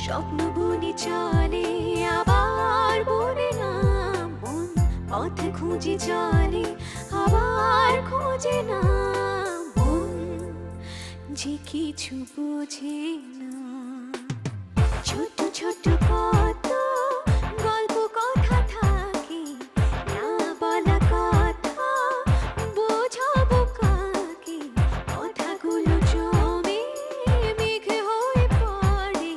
স্বপ্ন বুনি চলে আবার বলে না মন, পথ খুঁজে চলে আবার খোঁজে না মন, যে কিছু বোঝে না। ছোট ছোট কত গল্প কথা থাকে, না বলা কথা বোঝাবো কাকে, কথাগুলো জমে মেঘ হয়ে পড়ে,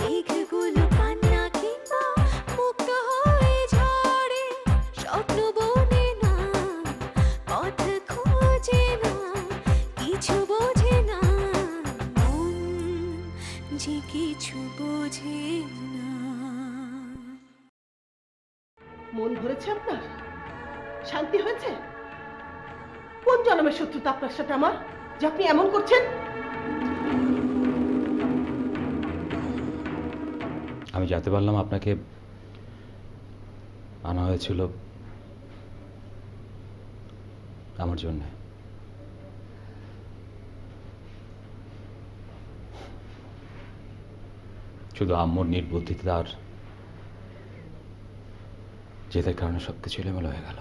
মেঘগুলো কান্না কিংবা মুক্ত হয়ে ঝরে, স্বপ্ন বনে না পথ খোঁজে না, কিছু বোঝে না মন, যে কিছু বোঝে না। মন ভরেছে আপনার? শান্তি হয়েছে? কোন জন্মের শত্রুতা আপনার সাথে আমার, যে আপনি এমন করছেন? আমি জানতে পারলাম আপনাকে আনা হয়েছিল আমার জন্য। শুধু আম্মুর নির্বুদ্ধিতা আর জেদের কারণে সবকিছু এলোমেলো হয়ে গেল।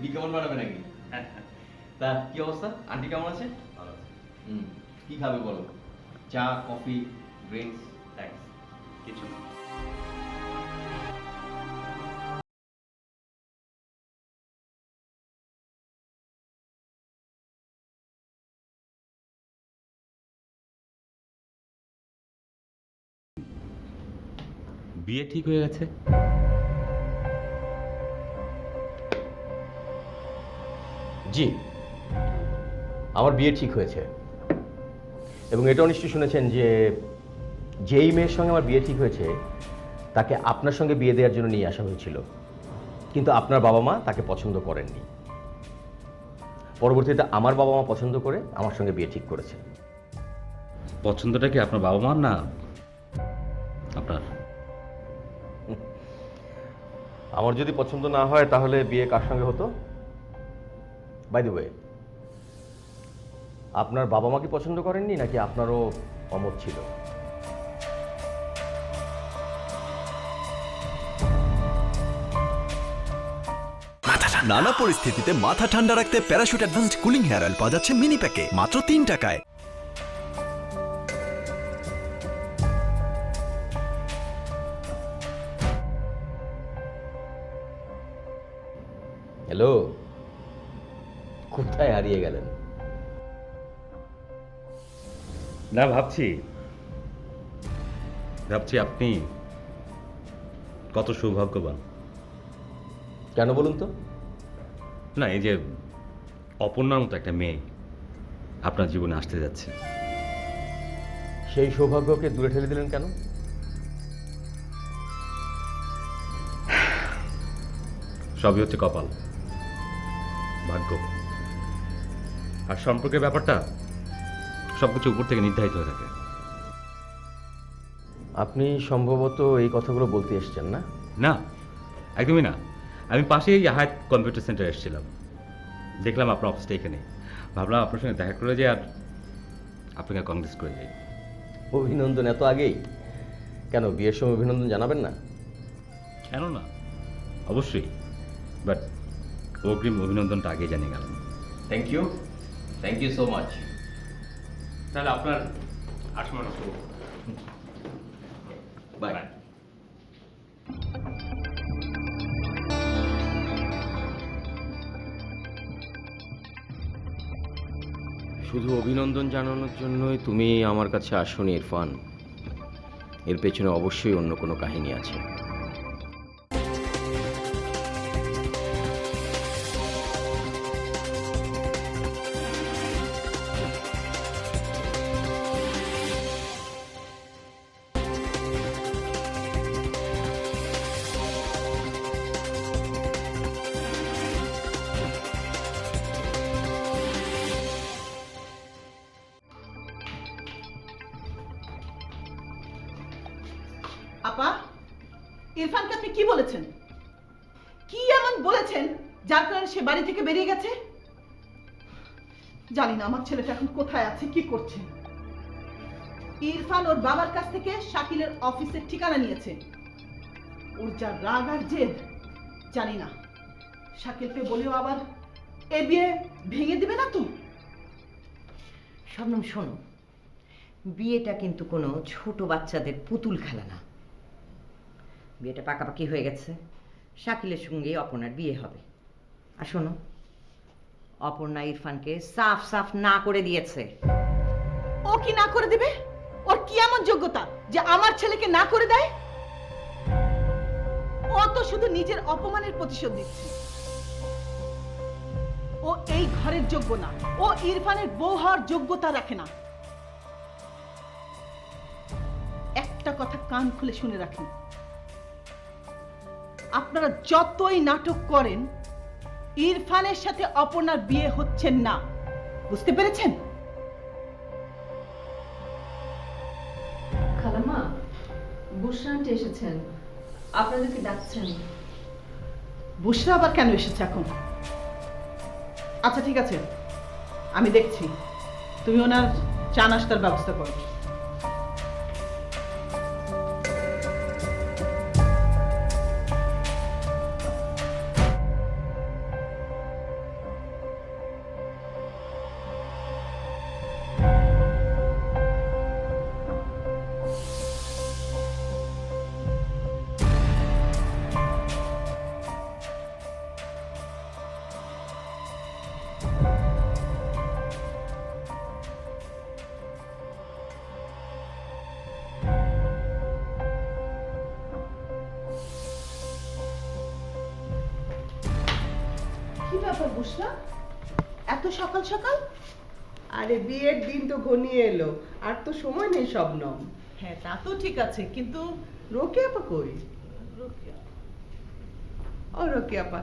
বিজ্ঞাপন বানাবে নাকি? তা কি অবস্থা? আন্টি কেমন আছে? ভালো আছে। কি খাবে বলো? চা, কফি, ড্রিঙ্কস? থ্যাঙ্কস। কিছু না। বিয়ে ঠিক হয়ে গেছে? জি, আমার বিয়ে ঠিক হয়েছে। এবং এটাও নিশ্চয়ই শুনেছেন যে যেই মেয়ের সঙ্গে আমার বিয়ে ঠিক হয়েছে তাকে আপনার সঙ্গে বিয়ে দেওয়ার জন্য নিয়ে আসা হয়েছিল, কিন্তু আপনার বাবা মা তাকে পছন্দ করেননি। পরবর্তীতে আমার বাবা মা পছন্দ করে আমার সঙ্গে বিয়ে ঠিক করেছে। পছন্দটা কি আপনার বাবা মার না আপনার? আমার যদি পছন্দ না হয় তাহলে বিয়ে কার সঙ্গে হতো? বাই দ্য ওয়ে, আপনার বাবা মা কি পছন্দ করেননি নাকি আপনারও অমত ছিল? নানা পরিস্থিতিতে মাথা ঠান্ডা রাখতে Parachute advanced cooling hair oil পাওয়া যাচ্ছে মিনি প্যাকে মাত্র 3 টাকায়। হ্যালো, কোথায় হারিয়ে গেলেন? না, ভাবছি আপনি কত সৌভাগ্যবান। কেন বলুন তো? না, এই যে অপর্ণার মতো একটা মেয়ে আপনার জীবনে আসতে যাচ্ছে। সেই সৌভাগ্যকে দূরে ঠেলে দিলেন কেন? সবই হচ্ছে কপাল, ভাগ্য। আর সম্পর্কের ব্যাপারটা সবকিছু উপর থেকে নির্ধারিত হয়ে থাকে। আপনি সম্ভবত এই কথাগুলো বলতে এসেছেন, না? না, একদমই না। আমি পাশেই হায়াত কম্পিউটার সেন্টারে এসেছিলাম, দেখলাম আপনার অফিসটা এখানে। ভাবলাম আপনার সঙ্গে দেখা করে যাই আর আপনাকে কংগ্রেস করে যাই। অভিনন্দন এত আগেই? কেন, বিয়ের সময় অভিনন্দন জানাবেন না? কেন না, অবশ্যই। বাট অগ্রিম অভিনন্দনটা আগে জানিয়ে গেলাম। Thank you so much. তাহলে আপনার 8 মাস বাই। শুধু অভিনন্দন জানানোর জন্যই তুমি আমার কাছে আসোনি ইরফান। এর পেছনে অবশ্যই অন্য কোনো কাহিনী আছে। ইরফানকে আপনি কি বলেছেন? কি এমন বলেছেন যার কারণে সে বাড়ি থেকে বেরিয়ে গেছে? জানি না আমার ছেলেটা এখন কোথায় আছে, কি করছে। ইরফান ওর বাবার কাছ থেকে শাকিলের অফিসের ঠিকানা নিয়েছে। ওর যা রাগ আর জেদ, জানি না শাকিলকে বলেও আবার এ বিয়ে ভেঙে দিবে না তো। শবনম শোনো, বিয়েটা কিন্তু কোনো ছোট বাচ্চাদের পুতুল খেলা না। বিয়েটা পাকাপাকি হয়ে গেছে, শাকিলের সঙ্গে অপর্ণার বিয়ে হবে। আর শোনো, অপর্ণা ইরফানকে সাফ সাফ না করে দিয়েছে। ও কি না করে দিবে? ওর কি এমন যোগ্যতা যে আমার ছেলেকে না করে দেয়? ও তো শুধু নিজের অপমানের প্রতিশোধ দিচ্ছে। ও এই ঘরের যোগ্য না, ও ইরফানের বউ হওয়ার যোগ্যতা রাখে না। একটা কথা কান খুলে শুনে রাখেন, আপনারা যতই নাটক করেন, ইরফানের সাথে অপর্ণার বিয়ে হচ্ছে না। বুঝতে পেরেছেন? খালাম্মা, বুশরা আন্টি এসেছেন, আপনাদেরকে ডাকছেন। বুশরা আবার কেন এসেছে এখন? আচ্ছা ঠিক আছে, আমি দেখছি। তুমি ওনার চা নাস্তার ব্যবস্থা করো। কি ব্যাপার বুশরা, এত সকাল সকাল? আরে বিয়ের দিন তো ঘনিয়ে এলো, আর তো সময় নেই শবনম। হ্যাঁ তা তো ঠিক আছে, কিন্তু রোকেয়া আপা কই? ও রোকেয়া আপা,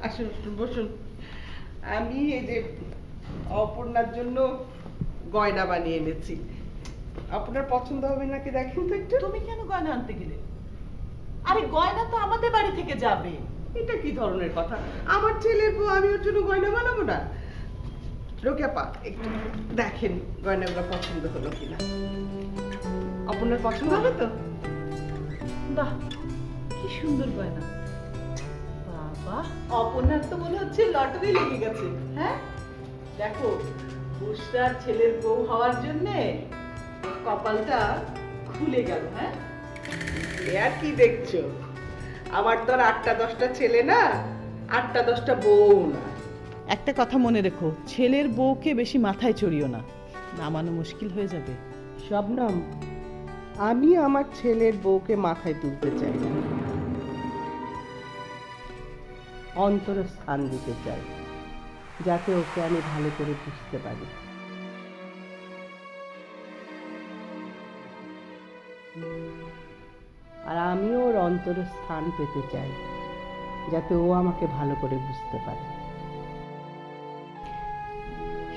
আসুন আসুন, বসুন। আমি এই যে অপর্ণার জন্য গয়না বানিয়ে এনেছি, আপনার পছন্দ হবে নাকি দেখেন তো একটু। তুমি কেন গয়না আনতে গেলে? আরে গয়না তো আমাদের বাড়ি থেকে যাবে। এটা কি ধরনের কথা? আমার ছেলের বউ, আমি ওর জন্য গয়না বানাবো না? রোকেয়া আপা, একটু দেখেন গয়নাগুলো পছন্দ হলো কিনা। আপনার পছন্দ হবে তো? বাহ, কি সুন্দর গয়না। বাবা, অপর্ণার তো মনে হচ্ছে লটারি লেগে গেছে। হ্যাঁ দেখো, বুশরার ছেলের বউ হওয়ার জন্যে কপালটা খুলে গেল। হ্যাঁ, এ আর কি দেখছো? আমার তো আর 8টা-10টা ছেলে না, 8টা-10টা বউ না। একটা কথা মনে রেখো, ছেলের বউকে বেশি মাথায় চড়িও না, নামানো মুশকিল হয়ে যাবে। শবনম, আমি আমার ছেলের বউকে মাথায় তুলতে চাই না, অন্তরে স্থান দিতে চাই, যাতে ওকে আমি ভালো করে বুঝতে পারি। আর আমিও ওর অন্তরে স্থান পেতে চাই, যাতে ও আমাকে ভালো করে বুঝতে পারে।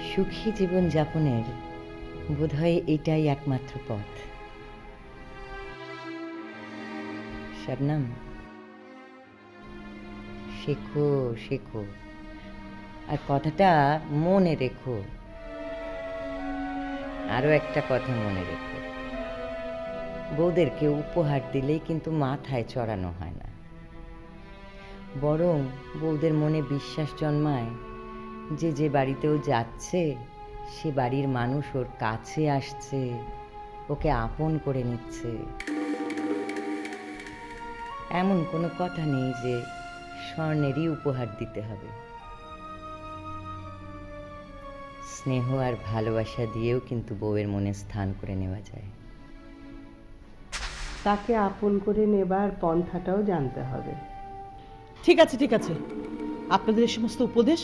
সুখী জীবন যাপনের বোধহয় এটাই একমাত্র পথ। শবনম, শেখো শেখো, আর কথাটা মনে রেখো। আরো একটা কথা মনে রেখো, বউদেরকে উপহার দিলেই কিন্তু মাথায় চড়ানো হয় না, বরং বউদের মনে বিশ্বাস জন্মায় যে যে বাড়িতেও যাচ্ছে সে বাড়ির মানুষ ওর কাছে আসছে, ওকে আপন করে নিচ্ছে। এমন কোনো কথা নেই যে স্বর্ণেরই উপহার দিতে হবে। স্নেহ আর ভালোবাসা দিয়েও কিন্তু বউয়ের মনে স্থান করে নেওয়া যায়। তাকে আপন করে নেবার পন্থাটাও জানতে হবে। ঠিক আছে ঠিক আছে, আপনাদের এই সমস্ত উপদেশ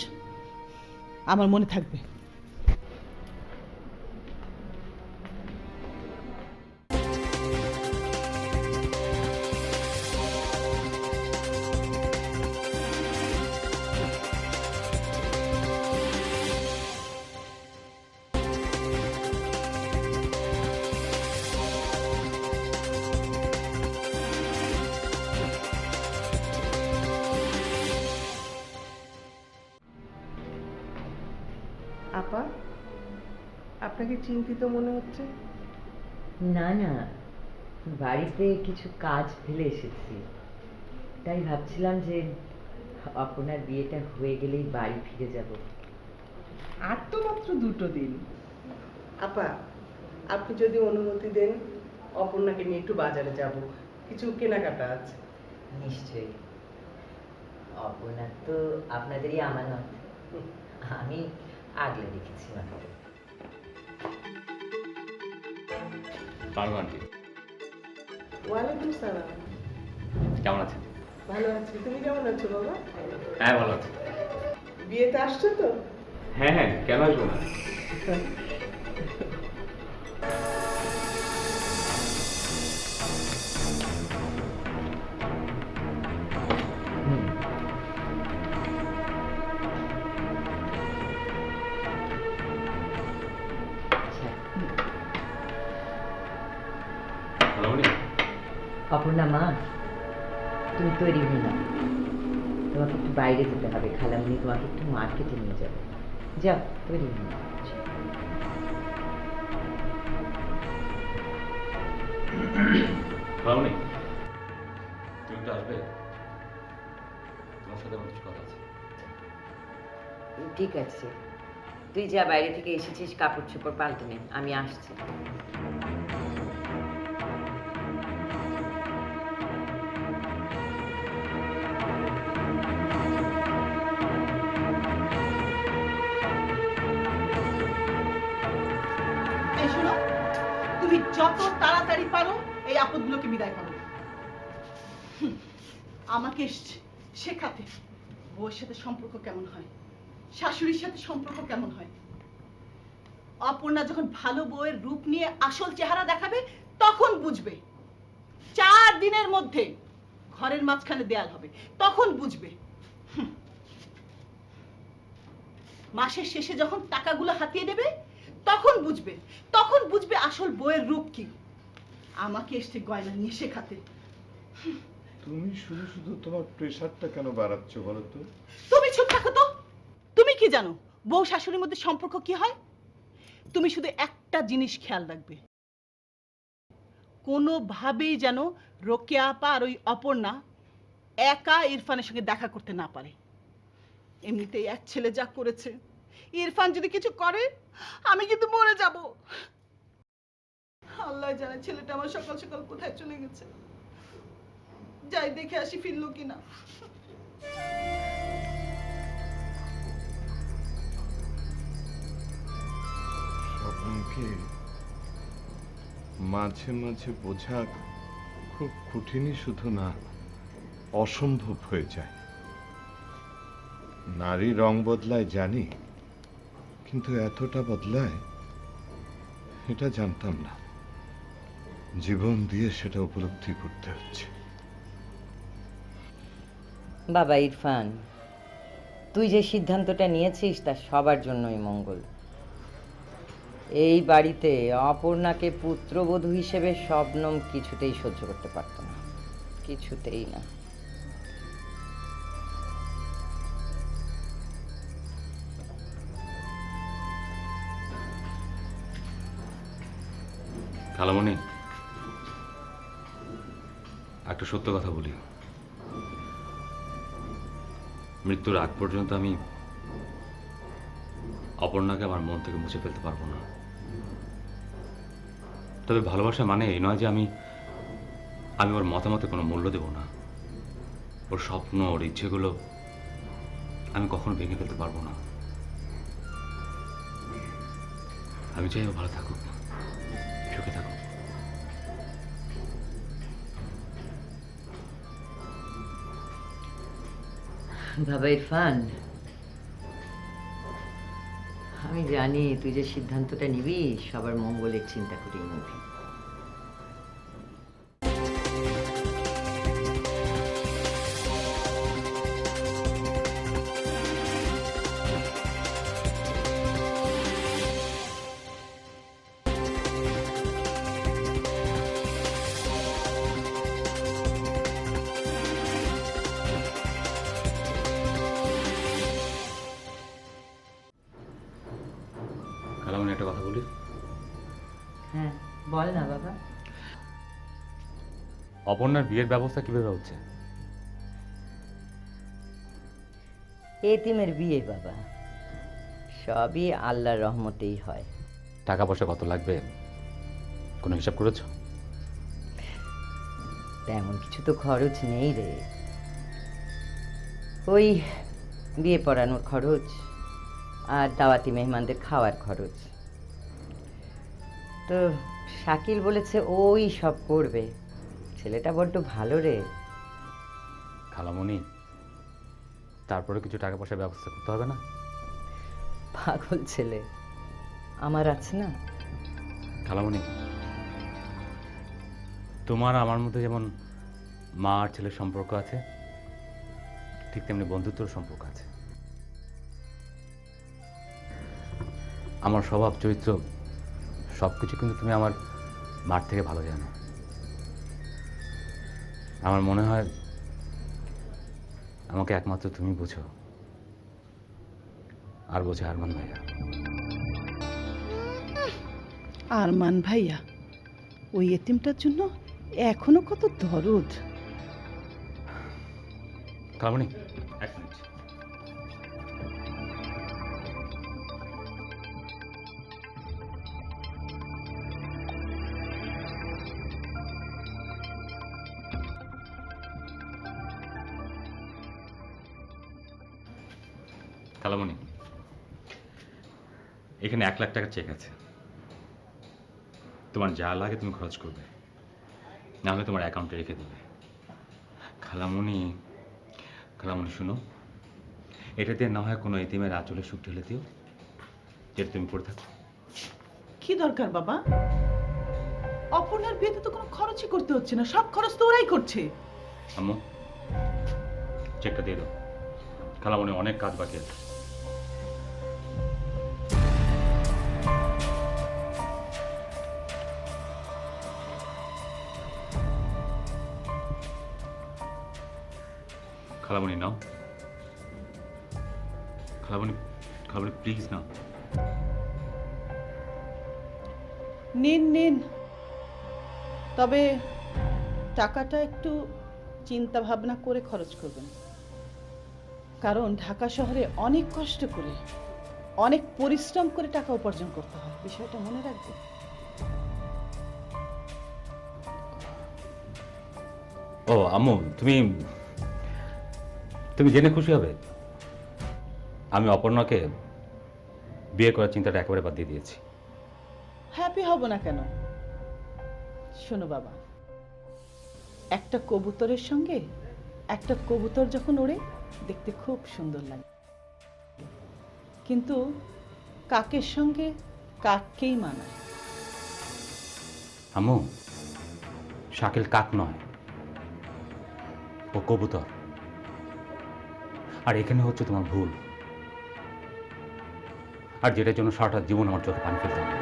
আমার মনে থাকবে। আপা, আপনাকে চিন্তিত মনে হচ্ছে? না না, বাড়িতে কিছু কাজ ফেলে এসেছি, তাই ভাবছিলাম যে আপনার বিয়েটা হয়ে গেলেই বাড়ি ফিরে যাব। আর তো মাত্র 2 দিন। আপা, আপনি যদি অনুমতি দেন, অপর্ণাকে নিয়ে একটু বাজারে যাব, কিছু কেনাকাটা আছে। নিশ্চয়ই, অপর্ণা তো আপনাদেরই আমানত, আমি আগলে রেখেছি ওনাকে। পারবো আন্টি। ওয়ালাইকুম সালাম। কেমন আছেন? ভালো আছি, তুমি কেমন আছো বাবা? হ্যাঁ ভালো আছি। বিয়েতে আসছো তো? হ্যাঁ হ্যাঁ, কেন আসবো না? অপর্ণা মা, তুমি তৈরি হয়ে নাও, তোমাকে একটু বাইরে যেতে হবে, খালামণি তোমাকে একটু মার্কেটে নিয়ে যাবে। যাও, তৈরি হয়ে নাও। খালামণি, তুমি একটু আসবে? তোমার সাথে আমার কিছু কথা আছে। ঠিক আছে, তুই যা, বাইরে থেকে এসেছিস, কাপড় চোপড় পাল্টে নে, আমি আসছি। এই শোনো, তুমি যত তাড়াতাড়ি পারো এই আপদগুলোকে বিদায় করো। আমাকে শেখাতে বউয়ের সাথে সম্পর্ক কেমন হয়, শাশুড়ির সাথে সম্পর্ক কেমন হয়। অপর্ণা যখন ভালো বউয়ের রূপ নিয়ে আসল চেহারা দেখাবে তখন বুঝবে। 4 দিনের মধ্যে ঘরের মাঝখানে দেয়াল হবে, তখন বুঝবে। মাসের শেষে যখন টাকাগুলো হাতিয়ে দেবে তখন বুঝবে, তখন বুঝবে আসল বউয়ের রূপ কি। আমাকে এসে গয়না নিয়ে শেখাতে। তুমি শুধু শুধু তোমার প্রেশারটা কেন বাড়াচ্ছ বলো তো? তুমি চুপ থাকো তো। তুমি কি জানো বউ শাশুড়ির মধ্যে সম্পর্ক কি হয়? তুমি শুধু একটা জিনিস খেয়াল রাখবে, কোনোভাবেই যেন রোকেয়া আপা আর ওই অপর্ণা একা ইরফানের সঙ্গে দেখা করতে না পারে। এমনিতেই এক ছেলে যা করেছে, ইরফান যদি কিছু করে আমি কিন্তু মরে যাব। আল্লাহ জানে ছেলেটা আমার সকাল সকাল কোথায় চলে গেছে। যাই দেখে আসি ফিরলো কিনা। স্বপ্নকে মাঝে মাঝে বোঝা খুব কঠিনই শুধু না, অসম্ভব হয়ে যায়। নারী রং বদলায় জানি, কিন্তু এতটা বদলায় এটা জানতাম না। জীবন দিয়ে সেটা উপলব্ধি করতে হচ্ছে। বাবা ইরফান, তুই যে সিদ্ধান্তটা নিয়েছিস তা সবার জন্যই মঙ্গল। এই বাড়িতে অপর্ণাকে পুত্রবধূ হিসেবে শবনম কিছুতেই সহ্য করতে পারত না, কিছুতেই না। খালামণি, একটা সত্য কথা বলি, মৃত্যুর আগ পর্যন্ত আমি অপর্ণাকে আমার মন থেকে মুছে ফেলতে পারবো না। তবে ভালোবাসা মানে এই নয় যে আমি ওর মতামতে কোনো মূল্য দেব না। ওর স্বপ্ন, ওর ইচ্ছেগুলো আমি কখনো ভেঙে ফেলতে পারবো না। আমি চাই ও ভালো থাকুক, সুখে থাকুক। বাবা ইরফান, আমি জানি তুই যে সিদ্ধান্তটা নিবি সবার মঙ্গলের চিন্তা করেই নিবি। একটা কথা বলি? হ্যাঁ, বল না বাবা। অপর্ণার বিয়ের ব্যবস্থা কিভাবে হচ্ছে? এতিমের বিয়ে বাবা, সবই আল্লাহর রহমতেই হয়। টাকা পয়সা কত লাগবে কোনো হিসাব করেছো? তেমন কিছু তো খরচ নেই রে, ওই বিয়ে পড়ানোর খরচ আর দাওয়াতি মেহমানদের খাওয়ার খরচ। তো শাকিল বলেছে ওই সব করবে। ছেলেটা বড্ড ভালো রে। খালামণি, তারপরে কিছু টাকা পয়সার ব্যবস্থা করতে হবে না? পাগল ছেলে, আমার আছে না। খালামণি, তোমার আমার মধ্যে যেমন মা আর ছেলের সম্পর্ক আছে, ঠিক তেমনি বন্ধুত্বর সম্পর্ক আছে। আমার স্বভাব চরিত্র সব কিছু কিন্তু তুমি আমার মার থেকে ভালো জানো। আমার মনে হয় আমাকে একমাত্র তুমি বুঝো, আর বোঝে আরমান ভাইয়া। আরমান ভাইয়া ওই এতিমটার জন্য এখনো কত দরদ। খালামণি, এক মিনিট। খালামণি, এখানে 1 লাখ টাকার চেক আছে। তোমার যা লাগে তুমি খরচ করবে, নাহলে তোমার অ্যাকাউন্টে রেখে দেবে। খালামণি, খালামণি শুনো, এটা দিয়ে না হয় কোনো এতিমের আঁচলে সুখ ঢেলে দিও, যেটা তুমি করে থাকো। কি দরকার বাবা? অপর্ণার বিয়েতে তো কোনো খরচই করতে হচ্ছে না, সব খরচ তো ওরাই করছে। আম্মু, চেকটা দিয়ে দাও। খালামণি অনেক কাজ বাকি আছে। খালামণি নাও। খালামণি, খালামণি প্লিজ নাও। নিন নিন, তবে টাকাটা একটু চিন্তা ভাবনা করে খরচ করবেন, কারণ ঢাকা শহরে অনেক কষ্ট করে, অনেক পরিশ্রম করে টাকা উপার্জন করতে হয়, বিষয়টা মনে রাখবেন। ও আম্মু, তুমি তুমি জেনে খুশি হবে, আমি অপর্ণাকে বিয়ে করার চিন্তাটা একেবারে বাদ দিয়ে দিয়েছি। হ্যাপি হব না কেন? শোনো বাবা, একটা কবুতরের সঙ্গে একটা কবুতর যখন ওড়ে দেখতে খুব সুন্দর লাগে, কিন্তু কাকের সঙ্গে কাককেই মানায়। আম্মু, শাকিল কাক নয়, ও কবুতর। আর এখানে হচ্ছে তোমার ভুল, আর যেটার জন্য সারাটা জীবন আমার চোখে পানি ফেলতে হবে।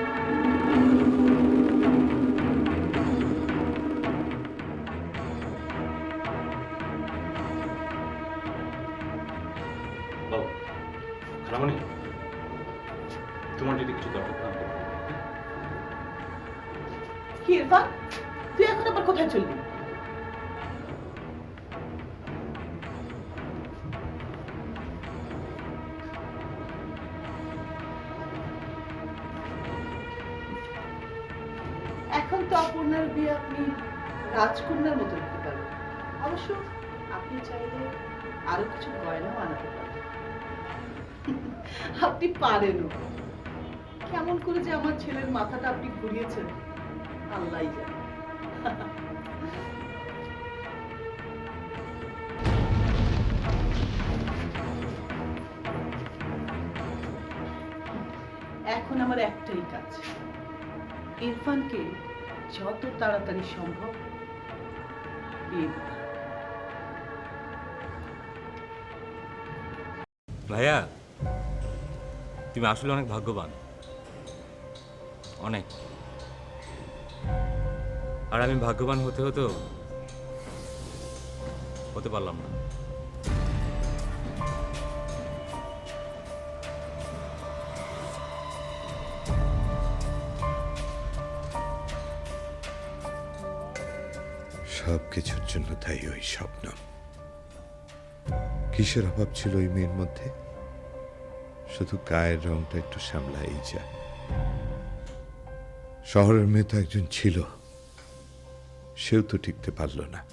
খালামণি, তোমার যদি কিছু দরকার হয় আমাকে বলো। কি ইরফান, তুই এখন আবার কোথায় চলবি? এখন তো অপর্ণার বিয়ে আপনি রাজকন্যার মতো করতে পারবেন। অবশ্য আপনি চাইলে আরো কিছু গয়নাও আনাতে পারেন। আপনি পারেনও। কেমন করে যে আমার ছেলের মাথাটা আপনি ঘুরিয়েছেন আল্লাহই জানে। এখন আমার একটাই কাজ, ইরফানকে যত তাড়াতাড়ি সম্ভব বিয়ে দিতে হবে। ভাইয়া, তুমি আসলে অনেক ভাগ্যবান, অনেক। আর আমি ভাগ্যবান হতে পারলাম না। সব কিছুর জন্য তাই ওই স্বপ্ন। কিসের অভাব ছিল ওই মেয়ের মধ্যে? শুধু গায়ের রংটা একটু সামলাই যা। শহরের মেয়ে তো একজন ছিল, সেও তো টিকতে পারল না।